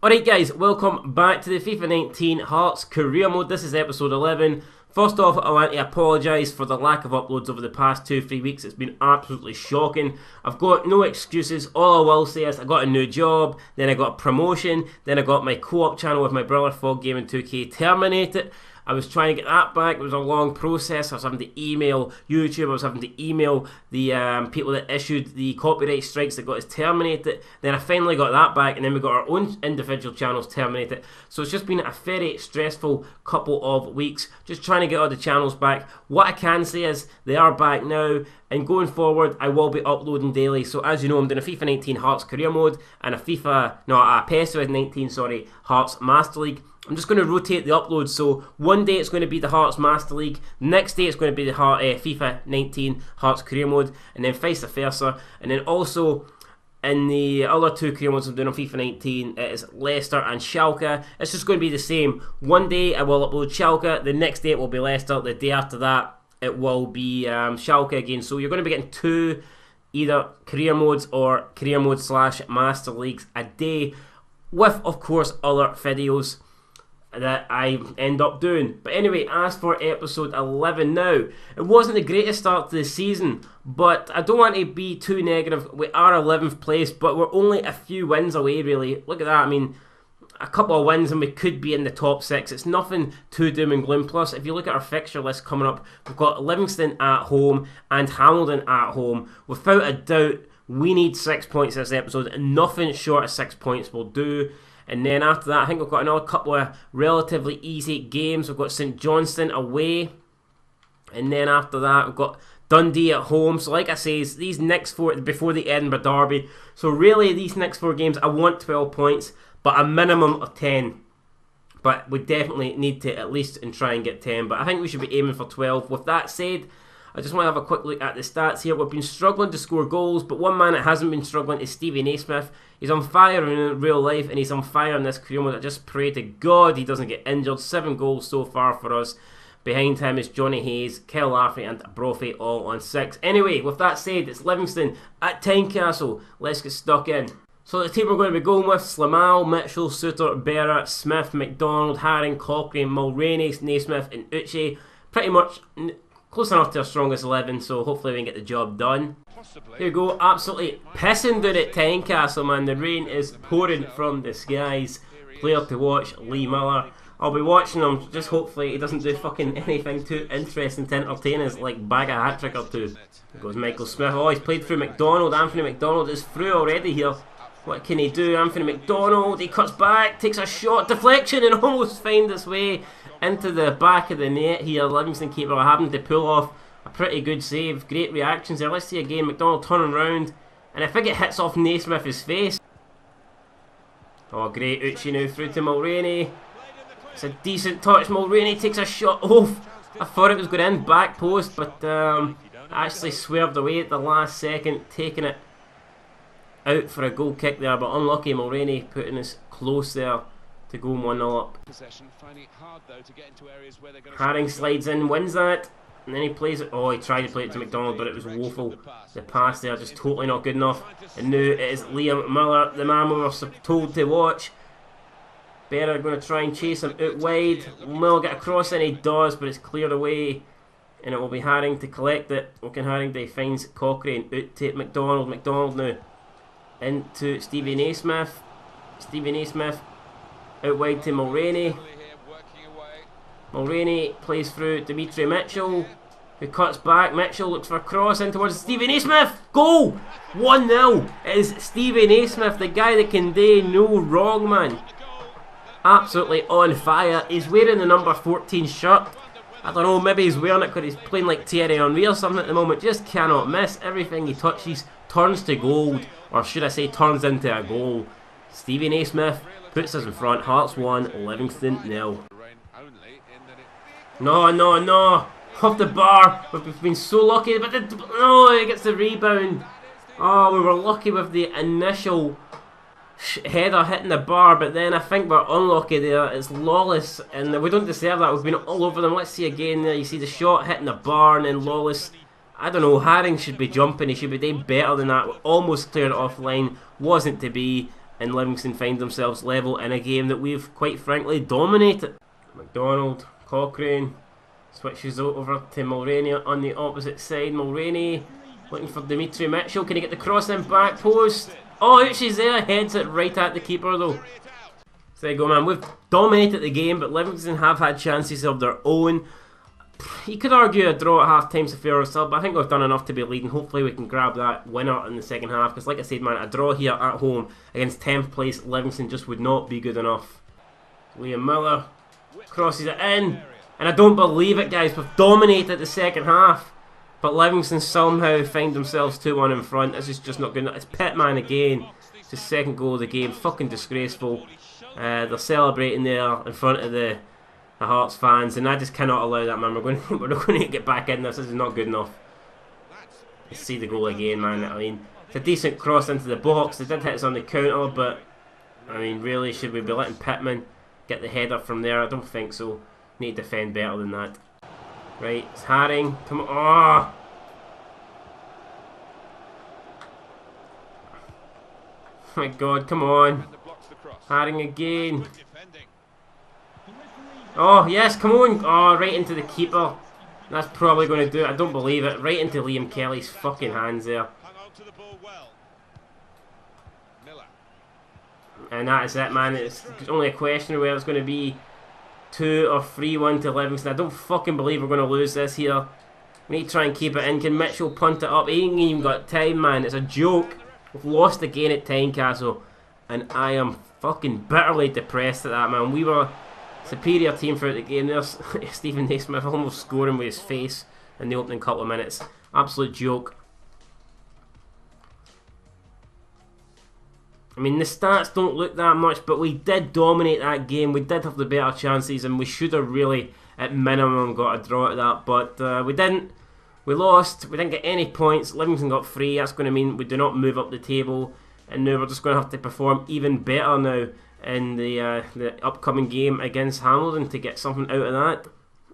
Alright guys, welcome back to the FIFA 19 Hearts Career Mode. This is episode 11. First off, I want to apologise for the lack of uploads over the past 2-3 weeks. It's been absolutely shocking. I've got no excuses. All I will say is I got a new job, then I got a promotion, then I got my co-op channel with my brother Fog Gaming 2K terminated. I was trying to get that back. It was a long process. I was having to email YouTube. I was having to email the people that issued the copyright strikes that got us terminated. Then I finally got that back, and then we got our own individual channels terminated. So it's just been a very stressful couple of weeks, just trying to get all the channels back. What I can say is they are back now, and going forward I will be uploading daily. So as you know, I'm doing a FIFA 19 Hearts Career Mode and a PES 19 Hearts Master League. I'm just going to rotate the uploads, so one day it's going to be the Hearts Master League, next day it's going to be the FIFA 19 Hearts Career Mode, and then vice versa. And then also in the other two career modes I'm doing on FIFA 19, it is Leicester and Schalke. It's just going to be the same. One day I will upload Schalke, the next day it will be Leicester, the day after that it will be Schalke again. So you're going to be getting two either career modes or career mode / Master Leagues a day, with of course other videos that I end up doing. But anyway, as for episode 11 now, it wasn't the greatest start to the season, but I don't want to be too negative. We are 11th place, but we're only a few wins away really. Look at that, I mean, a couple of wins and we could be in the top 6. It's nothing too doom and gloom. Plus, if you look at our fixture list coming up, we've got Livingston at home and Hamilton at home. Without a doubt, we need 6 points this episode, and nothing short of 6 points will do. And then after that, I think we've got another couple of relatively easy games. We've got St Johnstone away, and then after that we've got Dundee at home. So like I say, these next 4 before the Edinburgh Derby. So really these next 4 games I want 12 points, but a minimum of 10. But we definitely need to at least try and get 10. But I think we should be aiming for 12. With that said, I just want to have a quick look at the stats here. We've been struggling to score goals, but one man that hasn't been struggling is Stevie Naismith. He's on fire in real life, and he's on fire in this career mode. I just pray to God he doesn't get injured. 7 goals so far for us. Behind him is Johnny Hayes, Kyle Lafferty and Brophy all on 6. Anyway, with that said, it's Livingston at Tynecastle. Let's get stuck in. So the team we're going to be going with: Slamal, Mitchell, Suter, Berra, Smith, McDonald, Haring, Cochrane, Mulroney, Naismith and Uche. Pretty much close enough to our strongest 11, so hopefully we can get the job done. Here we go, absolutely pissing down at Tynecastle, man. The rain is pouring from the skies. Player to watch, Lee Miller. I'll be watching him, just hopefully he doesn't do fucking anything too interesting to entertain us, like bag a hat-trick or two. Here goes Michael Smith. Oh, he's played through McDonald. Anthony McDonald is through already here. What can he do? Anthony McDonald, he cuts back, takes a shot, deflection, and almost finds his way into the back of the net here. Livingston keeper having to pull off a pretty good save. Great reactions there. Let's see again. McDonald turning round, and I think it hits off Naismith's face. Oh, great. Uche now through to Mulroney. It's a decent touch. Mulroney takes a shot. Oh, I thought it was going in back post, but actually swerved away at the last second, taking it out for a goal kick there, but unlucky. Mulroney putting us close there to go 1-0 up. Haring slides in, wins that, and then he plays it. Oh, he tried to play it to McDonald, but it was woeful. The pass there just totally not good enough. And now it is Liam Miller, the man we were told to watch. Berra going to try and chase him out wide. Will get across, and he does, but it's cleared away. And it will be Haring to collect it. Looking Haring, he finds Cochrane out to McDonald. McDonald now into Stevie Naismith. Stevie Naismith out wide to Mulroney. Mulroney plays through Dimitri Mitchell, who cuts back. Mitchell looks for a cross in towards Stevie Naismith. Goal! 1-0. It is Stevie Naismith, the guy that can do no wrong, man. Absolutely on fire. He's wearing the number 14 shirt. I don't know, maybe he's wearing it because he's playing like THEIRRY or something at the moment. Just cannot miss. Everything he touches turns to gold, or should I say turns into a goal. Stevie Naismith puts us in front. Hearts 1, Livingston 0. No, no, no. Off the bar. We've been so lucky, but no, he gets the rebound. Oh, we were lucky with the initial header hitting the bar, but then I think we're unlucky there. It's Lawless, and we don't deserve that. We've been all over them. Let's see again there. You see the shot hitting the bar, and then Lawless. I don't know, Haring should be jumping. He should be doing better than that. We almost cleared it offline. Wasn't to be. and Livingston find themselves level in a game that we've quite frankly dominated. McDonald, Cochrane, switches over to Mulroney on the opposite side. Mulroney looking for Dimitri Mitchell. Can he get the cross in back post? Oh, she's there. Heads it right at the keeper though. So there you go, man. We've dominated the game, but Livingston have had chances of their own. You could argue a draw at half time's a fair result, but I think we've done enough to be leading. Hopefully we can grab that winner in the second half, because like I said, man, a draw here at home against 10th place Livingston just would not be good enough. Liam Miller crosses it in, and I don't believe it, guys. We've dominated the second half, but Livingston somehow find themselves 2-1 in front. This is just not good enough. It's Pittman again. It's his second goal of the game. Fucking disgraceful. They're celebrating there in front of the Hearts fans, and I just cannot allow that, man. We're not going to get back in this. This is not good enough. Let's see the goal again, man. I mean, it's a decent cross into the box. They did hit us on the counter, but I mean, really, should we be letting Pittman get the header from there? I don't think so. Need to defend better than that. Right, it's Haring. Come on. Oh! My God, come on. Haring again. Oh, yes, come on. Oh, right into the keeper. That's probably going to do it. I don't believe it. Right into Liam Kelly's fucking hands there. And that is it, man. It's only a question of whether it's going to be 2 or 3-1 to Livingston. I don't fucking believe we're going to lose this here. We need to try and keep it in. Can Mitchell punt it up? He ain't even got time, man. It's a joke. We've lost again at Tynecastle, and I am fucking bitterly depressed at that, man. We were superior team throughout the game. There's Stephen Naismith almost scoring with his face in the opening couple of minutes. Absolute joke. I mean, the stats don't look that much, but we did dominate that game. We did have the better chances, and we should have really, at minimum, got a draw at that. But we didn't. We lost. We didn't get any points. Livingston got 3. That's going to mean we do not move up the table. And now we're just going to have to perform even better now in the upcoming game against Hamilton to get something out of that.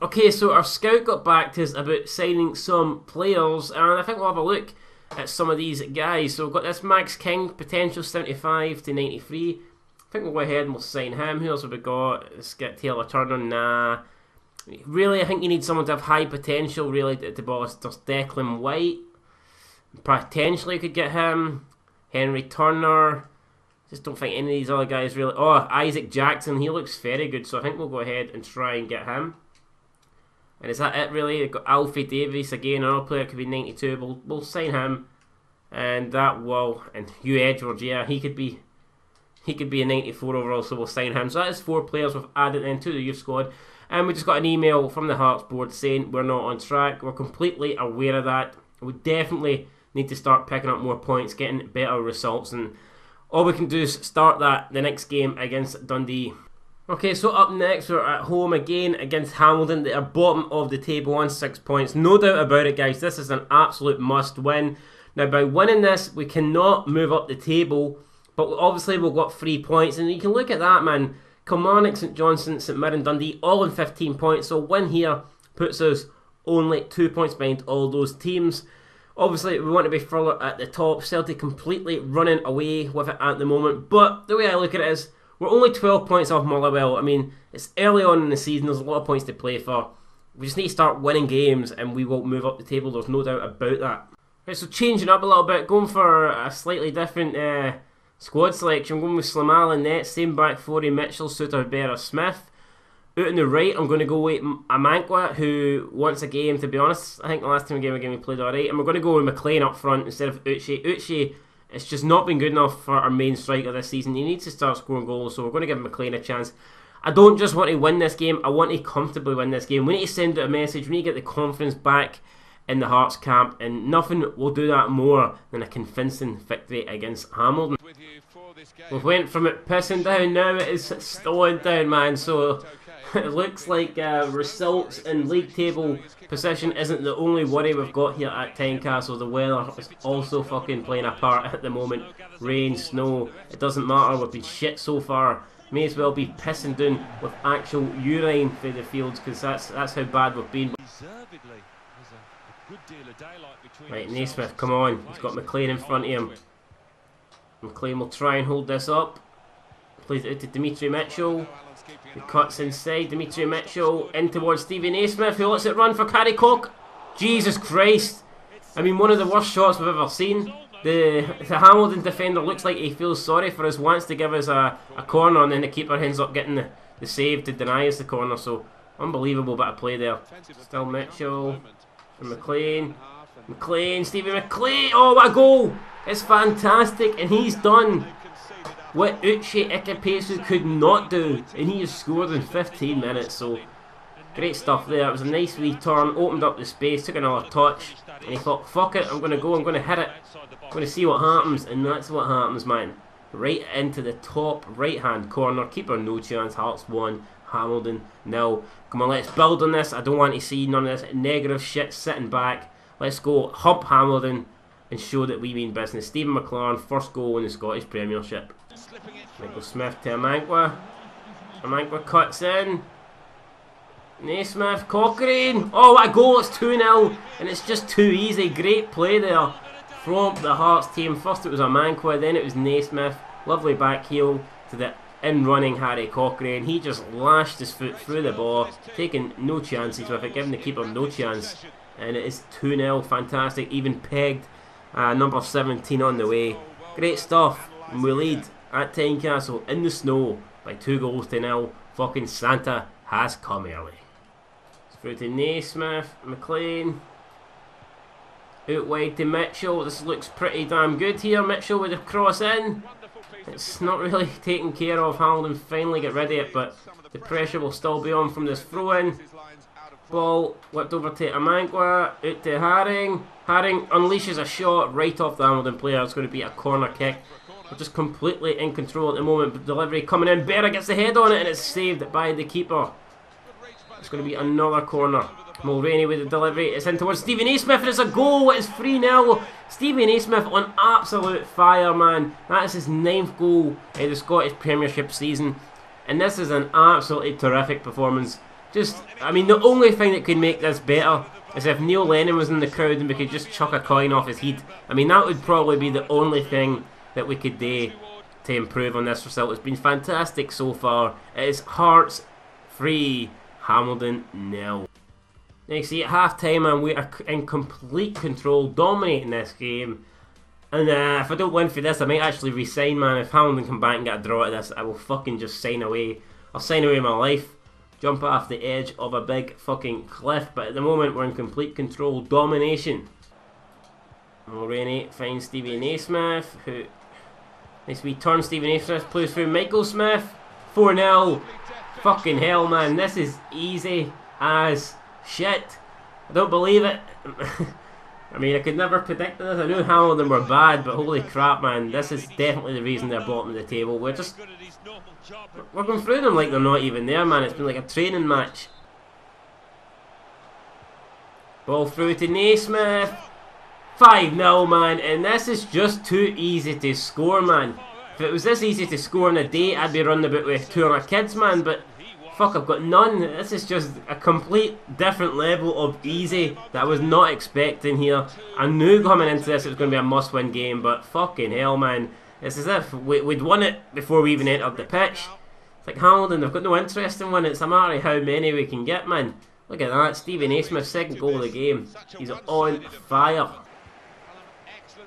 Okay, so our scout got back to us about signing some players, and I think we'll have a look at some of these guys. So we've got this Max King, potential 75 to 93. I think we'll go ahead and we'll sign him. Who else have we got? Let's get Taylor Turner. Nah. Really, I think you need someone to have high potential, really, to boss. There's Declan White. Potentially you could get him. Henry Turner. Just don't think any of these other guys really... Oh, Isaac Jackson. He looks very good, so I think we'll go ahead and try and get him. And is that it, really? We've got Alfie Davies again, another player could be 92. We'll sign him. And that will... And Hugh Edwards, yeah, he could be a 94 overall, so we'll sign him. So that is 4 players we've added into the youth squad. And we just got an email from the Hearts board saying we're not on track. We're completely aware of that. We definitely need to start picking up more points, getting better results, and all we can do is start that the next game against Dundee. Okay, so up next we're at home again against Hamilton. They are bottom of the table on 6 points. No doubt about it, guys. This is an absolute must win. Now, by winning this, we cannot move up the table, but obviously we've got 3 points, and you can look at that, man. Kilmarnock, St Johnstone, St Mirren, Dundee, all on 15 points. So a win here puts us only 2 points behind all those teams. Obviously, we want to be further at the top. Celtic completely running away with it at the moment. But the way I look at it is, we're only 12 points off Motherwell. I mean, it's early on in the season. There's a lot of points to play for. We just need to start winning games, and we will move up the table. There's no doubt about that. Right, so changing up a little bit, going for a slightly different squad selection. I'm going with Slimala in net, same back 4, Mitchell, Suter, Berra, Smith. Out on the right, I'm going to go with Amankwa, who wants a game, to be honest. I think the last time we played alright. And we're going to go with McLean up front instead of Uche. Uche, it's just not been good enough for our main striker this season. He needs to start scoring goals, so we're going to give McLean a chance. I don't just want to win this game, I want to comfortably win this game. We need to send out a message, we need to get the confidence back in the Hearts camp, and nothing will do that more than a convincing victory against Hamilton. We've went from it pissing down, now it is slowing down, man, so it looks like results in league table position isn't the only worry we've got here at Tynecastle. The weather is also fucking playing a part at the moment. Rain, snow, it doesn't matter, we've been shit so far. May as well be pissing down with actual urine through the fields, because that's how bad we've been. Right, Naismith, come on. He's got McLean in front of him. McLean will try and hold this up. Plays it out to Dimitri Mitchell. He cuts inside. Dimitri Mitchell in towards Stevie Naismith, who lets it run for Carrie Cook. Jesus Christ. I mean, one of the worst shots we've ever seen. The Hamilton defender looks like he feels sorry for us, wants to give us a corner, and then the keeper ends up getting the save to deny us the corner. So, unbelievable bit of play there. Still Mitchell. And McLean. Stevie McLean. Oh, what a goal! It's fantastic, and he's done what Uche Ikepesu could not do, and he has scored in 15 minutes. So, great stuff there. It was a nice wee turn, opened up the space, took another touch, and he thought, fuck it, I'm going to go, I'm going to hit it, I'm going to see what happens, and that's what happens, man. Right into the top right hand corner. Keeper no chance. Hearts 1, Hamilton 0. Come on, let's build on this. I don't want to see none of this negative shit sitting back. Let's go hump Hamilton and show that we mean business. Stephen McLaren, first goal in the Scottish Premiership. Michael Smith to Amankwa. Amankwa cuts in. Naismith, Cochrane. Oh, what a goal! It's 2-0, and it's just too easy. Great play there from the Hearts team. First it was Amankwa, then it was Naismith. Lovely back heel to the in-running Harry Cochrane. He just lashed his foot through the ball, taking no chances with it, giving the keeper no chance. And it is 2-0, fantastic, even pegged. Number 17 on the way. Great stuff. And we lead at Tynecastle in the snow by 2-0. Fucking Santa has come early. It's through to Naismith, McLean. Out wide to Mitchell. This looks pretty damn good here. Mitchell with a cross in. It's not really taken care of. Hamilton finally get rid of it, but the pressure will still be on from this throw-in. Ball whipped over to Amankwa. Out to Haring. Haring unleashes a shot right off the Hamilton player. It's going to be a corner kick. We're just completely in control at the moment. But delivery coming in. Berra gets the head on it, and it's saved by the keeper. It's going to be another corner. Mulroney with the delivery. It's in towards Stevie Naismith, and it's a goal. It's 3-0. Stevie Naismith on absolute fire, man. That is his 9th goal in the Scottish Premiership season, and this is an absolutely terrific performance. Just, I mean, the only thing that could make this better is if Neil Lennon was in the crowd and we could just chuck a coin off his head. I mean, that would probably be the only thing that we could do to improve on this result. It's been fantastic so far. It is Hearts 3, Hamilton 0. Now you see at half time, man, we are in complete control, dominating this game. And if I don't win for this, I might actually resign, man. If Hamilton come back and get a draw at this, I will fucking just sign away. I'll sign away my life. Jump off the edge of a big fucking cliff. But at the moment, we're in complete control, domination. Mulroney finds Stevie Naismith, who... Nice wee turn, Stevie Naismith plays through Michael Smith. 4-0. Fucking hell, man. This is easy as shit. I don't believe it. I mean, I could never predict this. I knew Hamilton were bad, but holy crap, man. This is definitely the reason they're bottom of the table. We're going through them like they're not even there, man. It's been like a training match. Ball through to Naismith. 5-0, man. And this is just too easy to score, man. If it was this easy to score in a day, I'd be running about with 2 of my kids, man. But fuck, I've got none. This is just a complete different level of easy that I was not expecting here. I knew coming into this it was going to be a must-win game, but fucking hell, man. It's as if we'd won it before we even entered the pitch. It's like Hamilton, they've got no interest in winning. It's a matter of how many we can get, man. Look at that. Stevie Naismith's 2nd goal of the game. He's on fire.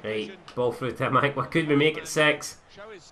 Right, ball through to Mike. Could we make it 6?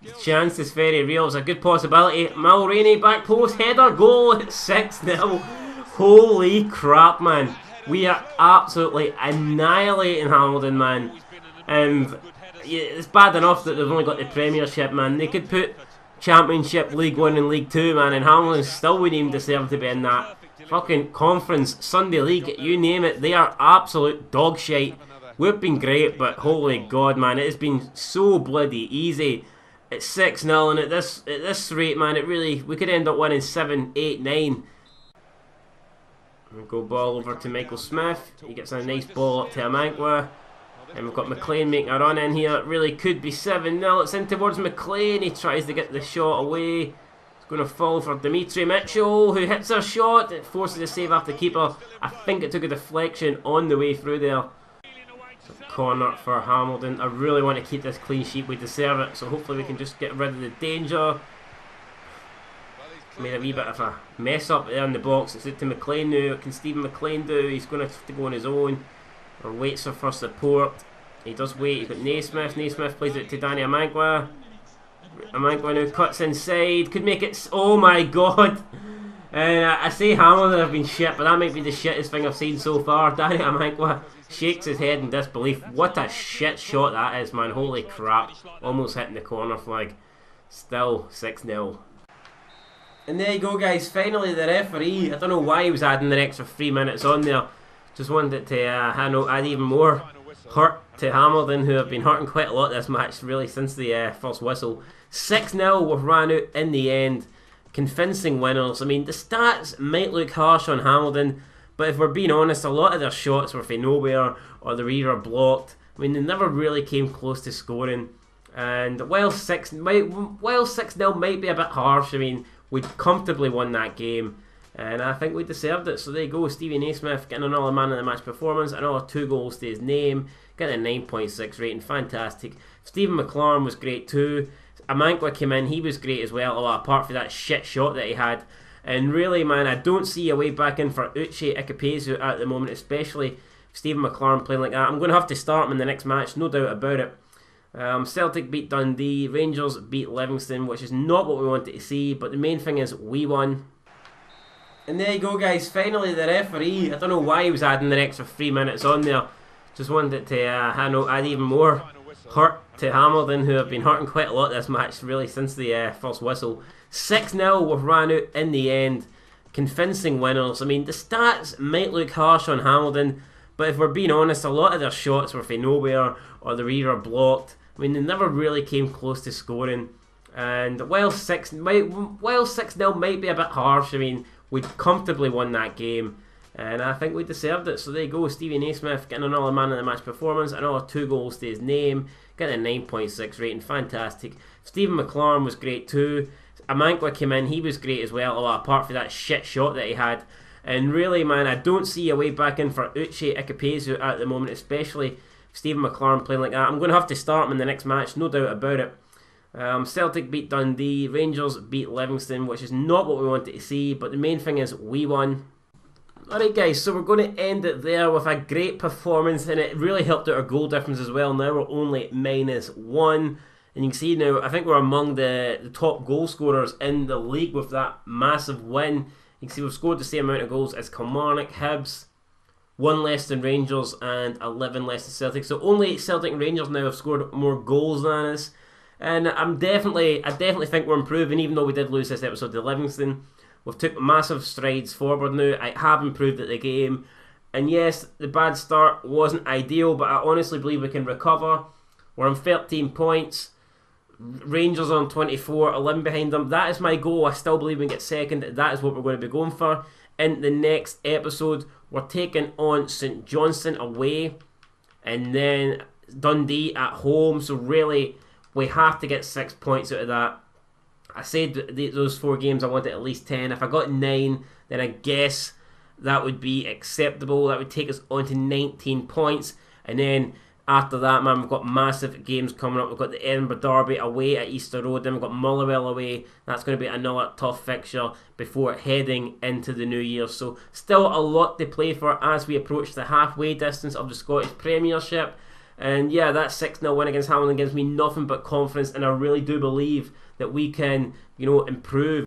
The chance is very real. It's a good possibility. Mulroney, back post, header, goal. It's 6-0. Holy crap, man. We are absolutely annihilating Hamilton, man. And yeah, it's bad enough that they've only got the Premiership, man. They could put Championship, League 1 and League 2, man, and Hamilton still wouldn't even deserve to be in that. Fucking Conference, Sunday League, you name it. They are absolute dog shite. We've been great, but holy god, man, it has been so bloody easy. It's 6-0, and at this rate, man, it really, we could end up winning 7, 8, 9. We'll go ball over to Michael Smith. He gets a nice ball up to Amankwa. And we've got McLean making a run in here. It really could be 7-0. It's in towards McLean. He tries to get the shot away. It's going to fall for Dimitri Mitchell, who hits a shot. It forces a save after the keeper. I think it took a deflection on the way through there. Corner for Hamilton. I really want to keep this clean sheet. We deserve it, so hopefully we can just get rid of the danger. Made a wee bit of a mess up there in the box. It's out to McLean now. What can Stephen McLean do? He's going to have to go on his own, or waits for support. He does wait. He's got Naismith. Naismith plays it to Danny Amankwa. Amankwa now cuts inside. Could make it. Oh my god! And I say Hamilton have been shit, but that might be the shittest thing I've seen so far. Danny Amankwa shakes his head in disbelief. What a shit shot that is, man. Holy crap. Almost hitting the corner flag. Still 6-0. And there you go, guys. Finally, the referee. I don't know why he was adding the extra 3 minutes on there. Just wanted to add even more hurt to Hamilton, who have been hurting quite a lot this match, really, since the first whistle. 6-0, we've ran out in the end. Convincing winners. I mean, the stats might look harsh on Hamilton, but if we're being honest, a lot of their shots were from nowhere, or they were either blocked. I mean, they never really came close to scoring. And while 6-0 might be a bit harsh, I mean, we comfortably won that game, and I think we deserved it. So there you go, Stevie Naismith getting another man of the match performance, another 2 goals to his name, getting a 9.6 rating, fantastic. Stephen McLaren was great too. Amankwa came in, he was great as well, apart from that shit shot that he had. And really, man, I don't see a way back in for Uche Ikepezu at the moment, especially Stephen McLaren playing like that. I'm going to have to start him in the next match, no doubt about it. Celtic beat Dundee, Rangers beat Livingston, which is not what we wanted to see, but the main thing is we won. And there you go, guys, finally the referee. I don't know why he was adding the extra 3 minutes on there. Just wanted to add even more hurt to Hamilton, who have been hurting quite a lot this match, really, since the first whistle. 6-0, we've ran out in the end. Convincing winners. I mean, the stats might look harsh on Hamilton, but if we're being honest, a lot of their shots were from nowhere, or they were either blocked. I mean, they never really came close to scoring. And while 6-0 might be a bit harsh, I mean, we comfortably won that game, and I think we deserved it. So there you go, Stevie Naismith getting another man of the match performance, another 2 goals to his name, getting a 9.6 rating, fantastic. Stephen McLaren was great too. Amankwa came in, he was great as well, apart from that shit shot that he had. And really, man, I don't see a way back in for Uche Ikepezu at the moment, especially Stephen McLaren playing like that. I'm going to have to start him in the next match, no doubt about it. Celtic beat Dundee, Rangers beat Livingston, which is not what we wanted to see, but the main thing is we won. Alright guys, so we're going to end it there with a great performance, and it really helped out our goal difference as well. Now we're only -1, and you can see now, I think we're among the top goal scorers in the league with that massive win. You can see we've scored the same amount of goals as Kilmarnock, Hibs, 1 less than Rangers, and 11 less than Celtic. So only Celtic and Rangers now have scored more goals than us. And I definitely think we're improving, even though we did lose this episode to Livingston. We've took massive strides forward now. I have improved at the game. And yes, the bad start wasn't ideal, but I honestly believe we can recover. We're on 13 points. Rangers on 24, 11 behind them. That is my goal. I still believe we can get second. That is what we're going to be going for. In the next episode, we're taking on St Johnstone away, and then Dundee at home. So really, we have to get 6 points out of that. I said those 4 games I wanted at least 10. If I got 9, then I guess that would be acceptable. That would take us on to 19 points. And then after that, man, we've got massive games coming up. We've got the Edinburgh Derby away at Easter Road. Then we've got Motherwell away. That's going to be another tough fixture before heading into the new year. So still a lot to play for as we approach the halfway distance of the Scottish Premiership. And yeah, that 6-0 win against Hamilton gives me nothing but confidence, and I really do believe that we can, improve.